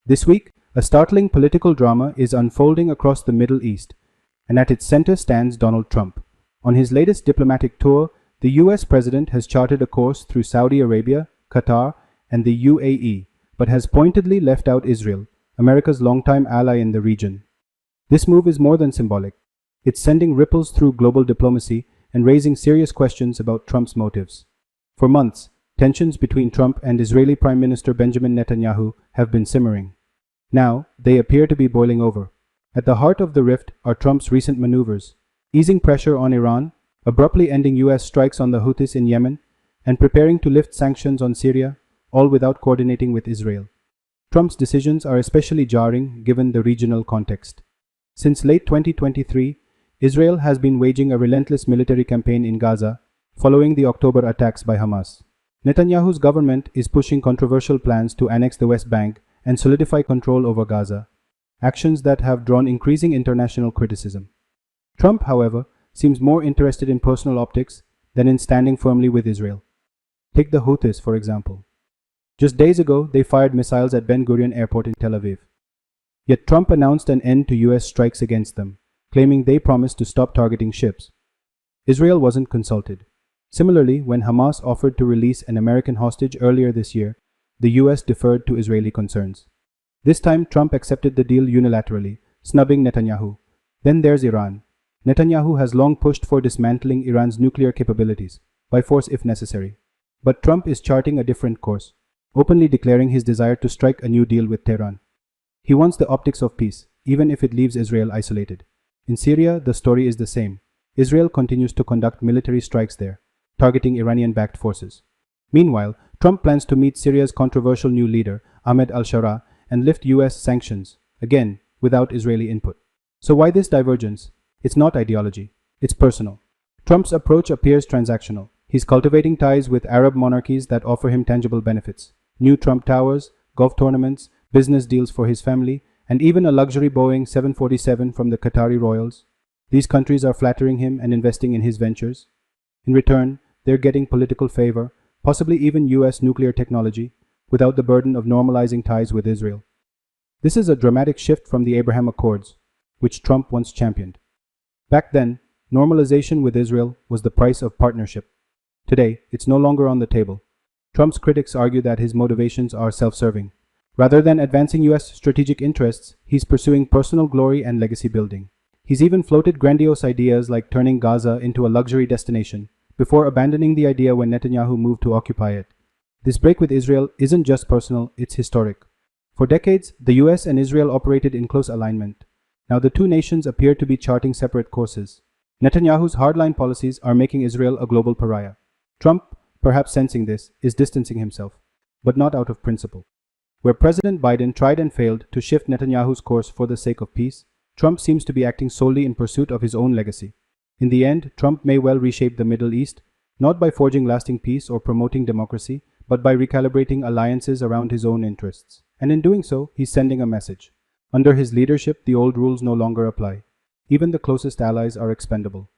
This week, a startling political drama is unfolding across the Middle East, and at its center stands Donald Trump. On his latest diplomatic tour, the US president has charted a course through Saudi Arabia, Qatar, and the UAE, but has pointedly left out Israel, America's longtime ally in the region. This move is more than symbolic. It's sending ripples through global diplomacy and raising serious questions about Trump's motives. For months, tensions between Trump and Israeli Prime Minister Benjamin Netanyahu have been simmering. Now, they appear to be boiling over. At the heart of the rift are Trump's recent maneuvers, easing pressure on Iran, abruptly ending US strikes on the Houthis in Yemen, and preparing to lift sanctions on Syria, all without coordinating with Israel. Trump's decisions are especially jarring given the regional context. Since late 2023, Israel has been waging a relentless military campaign in Gaza, following the October attacks by Hamas. Netanyahu's government is pushing controversial plans to annex the West Bank and solidify control over Gaza, actions that have drawn increasing international criticism. Trump, however, seems more interested in personal optics than in standing firmly with Israel. Take the Houthis, for example. Just days ago, they fired missiles at Ben Gurion Airport in Tel Aviv. Yet Trump announced an end to US strikes against them, claiming they promised to stop targeting ships. Israel wasn't consulted. Similarly, when Hamas offered to release an American hostage earlier this year, the US deferred to Israeli concerns. This time, Trump accepted the deal unilaterally, snubbing Netanyahu. Then there's Iran. Netanyahu has long pushed for dismantling Iran's nuclear capabilities, by force if necessary. But Trump is charting a different course, openly declaring his desire to strike a new deal with Tehran. He wants the optics of peace, even if it leaves Israel isolated. In Syria, the story is the same. Israel continues to conduct military strikes there, targeting Iranian-backed forces. Meanwhile, Trump plans to meet Syria's controversial new leader, Ahmed al-Sharaa, and lift US sanctions, again, without Israeli input. So why this divergence? It's not ideology, it's personal. Trump's approach appears transactional. He's cultivating ties with Arab monarchies that offer him tangible benefits. New Trump towers, golf tournaments, business deals for his family, and even a luxury Boeing 747 from the Qatari royals. These countries are flattering him and investing in his ventures. In return, they're getting political favor, possibly even US nuclear technology, without the burden of normalizing ties with Israel. This is a dramatic shift from the Abraham Accords, which Trump once championed. Back then, normalization with Israel was the price of partnership. Today, it's no longer on the table. Trump's critics argue that his motivations are self-serving. Rather than advancing US strategic interests, he's pursuing personal glory and legacy building. He's even floated grandiose ideas like turning Gaza into a luxury destination, before abandoning the idea when Netanyahu moved to occupy it. This break with Israel isn't just personal, it's historic. For decades, the US and Israel operated in close alignment. Now the two nations appear to be charting separate courses. Netanyahu's hardline policies are making Israel a global pariah. Trump, perhaps sensing this, is distancing himself, but not out of principle. Where President Biden tried and failed to shift Netanyahu's course for the sake of peace, Trump seems to be acting solely in pursuit of his own legacy. In the end, Trump may well reshape the Middle East, not by forging lasting peace or promoting democracy, but by recalibrating alliances around his own interests. And in doing so, he's sending a message. Under his leadership, the old rules no longer apply. Even the closest allies are expendable.